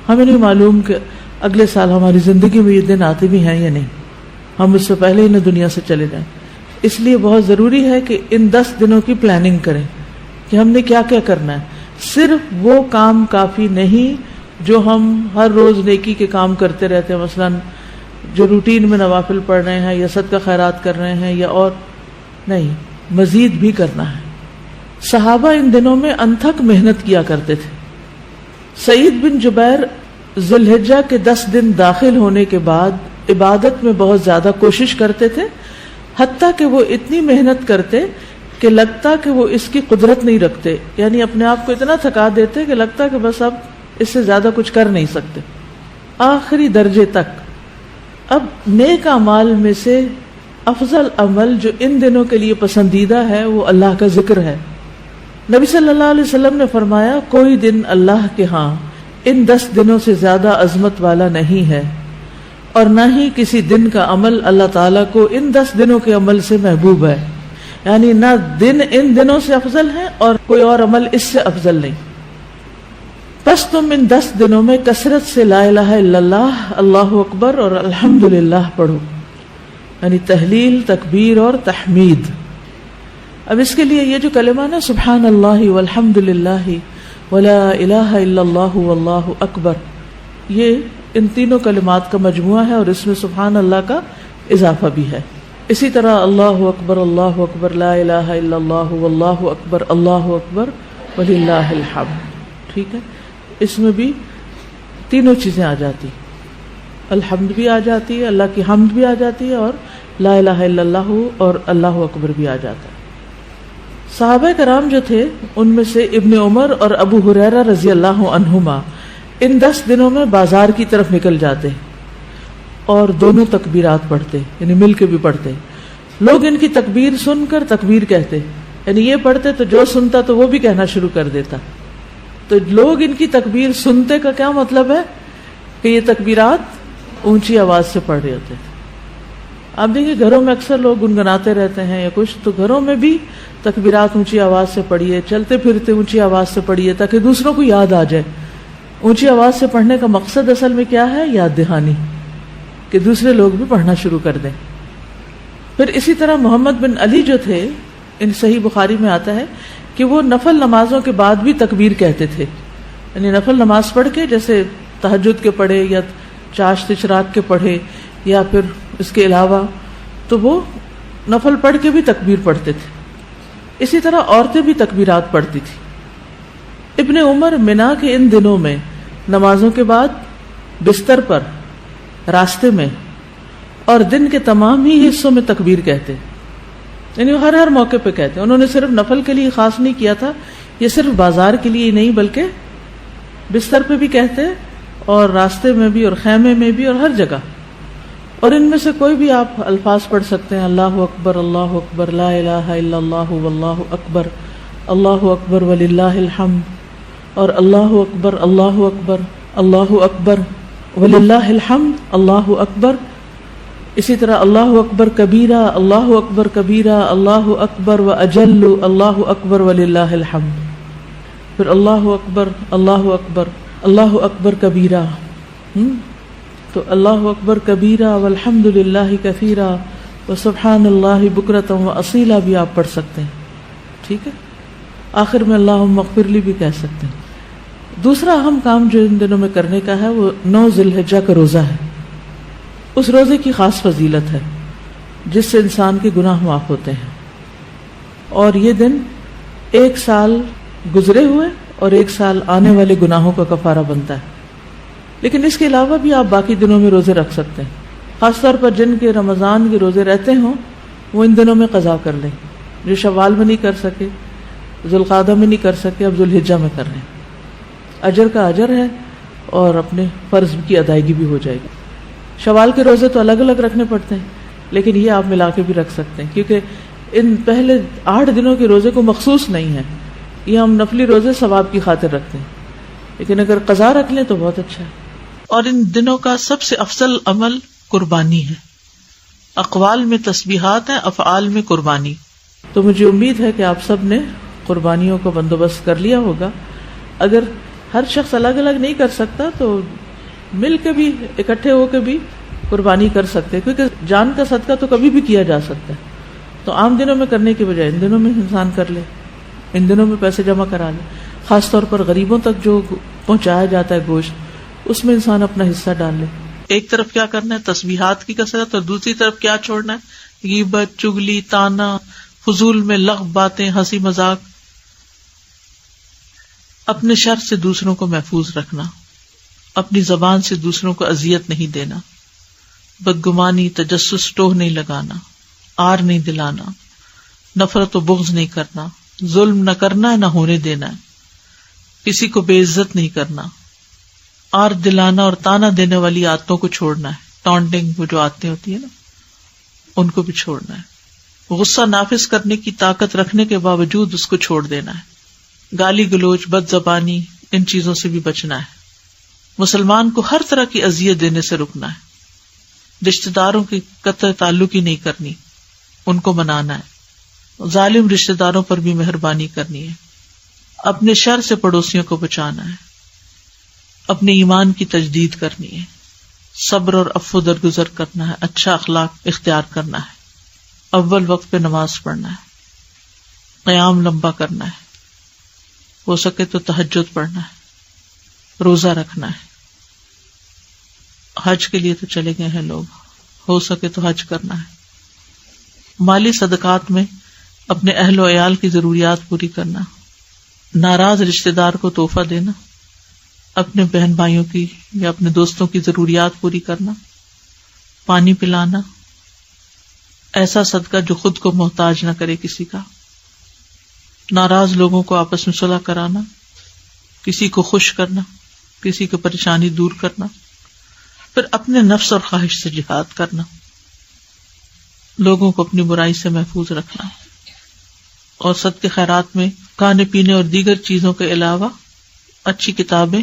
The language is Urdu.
ہمیں نہیں معلوم کہ اگلے سال ہماری زندگی میں یہ دن آتے بھی ہیں یا نہیں، ہم اس سے پہلے ہی نہ دنیا سے چلے جائیں. اس لیے بہت ضروری ہے کہ ان 10 دنوں کی پلاننگ کریں کہ ہم نے کیا کیا کرنا ہے. صرف وہ کام کافی نہیں جو ہم ہر روز نیکی کے کام کرتے رہتے ہیں، مثلا جو روٹین میں نوافل پڑھ رہے ہیں یا صدقہ خیرات کر رہے ہیں یا اور نہیں، مزید بھی کرنا ہے. صحابہ ان دنوں میں انتھک محنت کیا کرتے تھے. سعید بن جبیر ذی الحجہ کے 10 دن داخل ہونے کے بعد عبادت میں بہت زیادہ کوشش کرتے تھے، حتیٰ کہ وہ اتنی محنت کرتے کہ لگتا کہ وہ اس کی قدرت نہیں رکھتے، یعنی اپنے آپ کو اتنا تھکا دیتے کہ لگتا کہ بس اب اس سے زیادہ کچھ کر نہیں سکتے، آخری درجے تک. اب نیک اعمال میں سے افضل عمل جو ان دنوں کے لیے پسندیدہ ہے وہ اللہ کا ذکر ہے. نبی صلی اللہ علیہ وسلم نے فرمایا کوئی دن اللہ کے ہاں ان 10 دنوں سے زیادہ عظمت والا نہیں ہے، اور نہ ہی کسی دن کا عمل اللہ تعالیٰ کو ان 10 دنوں کے عمل سے محبوب ہے. یعنی نہ دن ان دنوں سے افضل ہے اور کوئی اور عمل اس سے افضل نہیں. بس تم ان 10 دنوں میں کثرت سے لا الہ الا اللہ، اللہ اکبر اور الحمدللہ پڑھو، یعنی تحلیل، تکبیر اور تحمید. اب اس کے لیے یہ جو کلمہ نا سبحان اللہ والحمدللہ ولا الہ الا اللہ واللہ اکبر، یہ ان تینوں کلمات کا مجموعہ ہے اور اس میں سبحان اللہ کا اضافہ بھی ہے. اسی طرح اللہ اکبر لا الہ الا اللہ واللہ اکبر وللہ الحمد. ٹھیک ہے، اس میں بھی تینوں چیزیں آ جاتی، الحمد بھی آ جاتی ہے، اللہ کی حمد بھی آ جاتی ہے، اور لا الہ الا اللہ اور اللہ اکبر بھی آ جاتا ہے. صحابہ کرام جو تھے ان میں سے ابن عمر اور ابو ہریرہ رضی اللہ عنہما ان 10 دنوں میں بازار کی طرف نکل جاتے اور دونوں تکبیرات پڑھتے، یعنی مل کے بھی پڑھتے. لوگ ان کی تکبیر سن کر تکبیر کہتے، یعنی یہ پڑھتے تو جو سنتا تو وہ بھی کہنا شروع کر دیتا. تو لوگ ان کی تکبیر سنتے کا کیا مطلب ہے کہ یہ تکبیرات اونچی آواز سے پڑھ رہے ہوتے تھے. آپ دیکھیں گھروں میں اکثر لوگ گنگناتے رہتے ہیں یا کچھ، تو گھروں میں بھی تکبیرات اونچی آواز سے پڑھیے، چلتے پھرتے اونچی آواز سے پڑھیے تاکہ دوسروں کو یاد آ جائے. اونچی آواز سے پڑھنے کا مقصد اصل میں کیا ہے؟ یاد دہانی، کہ دوسرے لوگ بھی پڑھنا شروع کر دیں. پھر اسی طرح محمد بن علی جو تھے، ان صحیح بخاری میں آتا ہے کہ وہ نفل نمازوں کے بعد بھی تکبیر کہتے تھے. یعنی نفل نماز پڑھ کے، جیسے تہجد کے پڑھے یا چاشت اشراق کے پڑھے یا پھر اس کے علاوہ، تو وہ نفل پڑھ کے بھی تکبیر پڑھتے تھے. اسی طرح عورتیں بھی تکبیرات پڑھتی تھی. ابن عمر منا کے ان دنوں میں نمازوں کے بعد بستر پر، راستے میں اور دن کے تمام ہی حصوں میں تکبیر کہتے، یعنی وہ ہر موقع پہ کہتے. انہوں نے صرف نفل کے لیے خاص نہیں کیا تھا، یہ صرف بازار کے لیے نہیں بلکہ بستر پہ بھی کہتے اور راستے میں بھی اور خیمے میں بھی اور ہر جگہ. اور ان میں سے کوئی بھی آپ الفاظ پڑھ سکتے ہیں، اللہ اکبر لا الہ الا اللہ واللہ اکبر وللہ الحمد، اور اللہ اکبر وللہ الحمد، اللہ اکبر. اسی طرح اللہ اکبر کبیرہ، اللہ اکبر و اجل، اللہ اکبر وللہ الحمد. پھر اللہ اکبر کبیرہ، تو اللہ اکبر کبیرہ والحمد للہ کثیرہ وسبحان اللہ بکرۃ واصیلا بھی آپ پڑھ سکتے ہیں. ٹھیک ہے، آخر میں اللہم اغفر لی بھی کہہ سکتے ہیں. دوسرا اہم کام جو ان دنوں میں کرنے کا ہے وہ 9 ذی الحجہ کا روزہ ہے. اس روزے کی خاص فضیلت ہے جس سے انسان کے گناہ معاف ہوتے ہیں، اور یہ دن 1 سال گزرے ہوئے اور 1 سال آنے والے گناہوں کا کفارہ بنتا ہے. لیکن اس کے علاوہ بھی آپ باقی دنوں میں روزے رکھ سکتے ہیں. خاص طور پر جن کے رمضان کے روزے رہتے ہوں وہ ان دنوں میں قضا کر لیں. جو شوال میں نہیں کر سکے، ذوالقعدہ میں نہیں کر سکے، اب ذوالحجہ میں کر لیں. اجر کا اجر ہے اور اپنے فرض کی ادائیگی بھی ہو جائے گی. شوال کے روزے تو الگ الگ رکھنے پڑتے ہیں، لیکن یہ آپ ملا کے بھی رکھ سکتے ہیں، کیونکہ ان پہلے 8 دنوں کے روزے کو مخصوص نہیں ہے. یہ ہم نفلی روزے ثواب کی خاطر رکھتے ہیں، لیکن اگر قضا رکھ لیں تو بہت اچھا ہے. اور ان دنوں کا سب سے افضل عمل قربانی ہے. اقوال میں تسبیحات ہیں، افعال میں قربانی. تو مجھے امید ہے کہ آپ سب نے قربانیوں کا بندوبست کر لیا ہوگا. اگر ہر شخص الگ الگ نہیں کر سکتا، تو مل کے بھی اکٹھے ہو کے بھی قربانی کر سکتے، کیونکہ جان کا صدقہ تو کبھی بھی کیا جا سکتا ہے. تو عام دنوں میں کرنے کے بجائے ان دنوں میں انسان کر لے، ان دنوں میں پیسے جمع کرا لے. خاص طور پر غریبوں تک جو پہنچایا جاتا ہے گوشت، اس میں انسان اپنا حصہ ڈال لے. ایک طرف کیا کرنا ہے تسبیحات کی کثرت، اور دوسری طرف کیا چھوڑنا ہے غیبت، چگلی، تانا، فضول میں لغو باتیں، ہنسی مذاق. اپنے شر سے دوسروں کو محفوظ رکھنا، اپنی زبان سے دوسروں کو اذیت نہیں دینا، بدگمانی، تجسس، ٹوہ نہیں لگانا، آر نہیں دلانا، نفرت و بغض نہیں کرنا، ظلم نہ کرنا ہے نہ ہونے دینا ہے، کسی کو بے عزت نہیں کرنا، آر دلانا اور تانا دینے والی عادتوں کو چھوڑنا ہے. ٹانٹنگ وہ جو عادتیں ہوتی ہیں نا، ان کو بھی چھوڑنا ہے. غصہ نافذ کرنے کی طاقت رکھنے کے باوجود اس کو چھوڑ دینا ہے. گالی گلوچ، بد زبانی، ان چیزوں سے بھی بچنا ہے. مسلمان کو ہر طرح کی اذیت دینے سے رکنا ہے. رشتہ داروں کی قطع تعلق ہی نہیں کرنی، ان کو منانا ہے. ظالم رشتہ داروں پر بھی مہربانی کرنی ہے. اپنے شر سے پڑوسیوں کو بچانا ہے. اپنے ایمان کی تجدید کرنی ہے. صبر اور عفو درگزر کرنا ہے. اچھا اخلاق اختیار کرنا ہے. اول وقت پہ نماز پڑھنا ہے. قیام لمبا کرنا ہے. ہو سکے تو تہجد پڑھنا ہے. روزہ رکھنا ہے. حج کے لیے تو چلے گئے ہیں لوگ، ہو سکے تو حج کرنا ہے. مالی صدقات میں اپنے اہل و عیال کی ضروریات پوری کرنا. ناراض رشتہ دار کو تحفہ دینا. اپنے بہن بھائیوں کی یا اپنے دوستوں کی ضروریات پوری کرنا. پانی پلانا. ایسا صدقہ جو خود کو محتاج نہ کرے کسی کا. ناراض لوگوں کو آپس میں صلح کرانا. کسی کو خوش کرنا، کسی کی پریشانی دور کرنا. پھر اپنے نفس اور خواہش سے جہاد کرنا. لوگوں کو اپنی برائی سے محفوظ رکھنا. اور صدقے خیرات میں کھانے پینے اور دیگر چیزوں کے علاوہ اچھی کتابیں،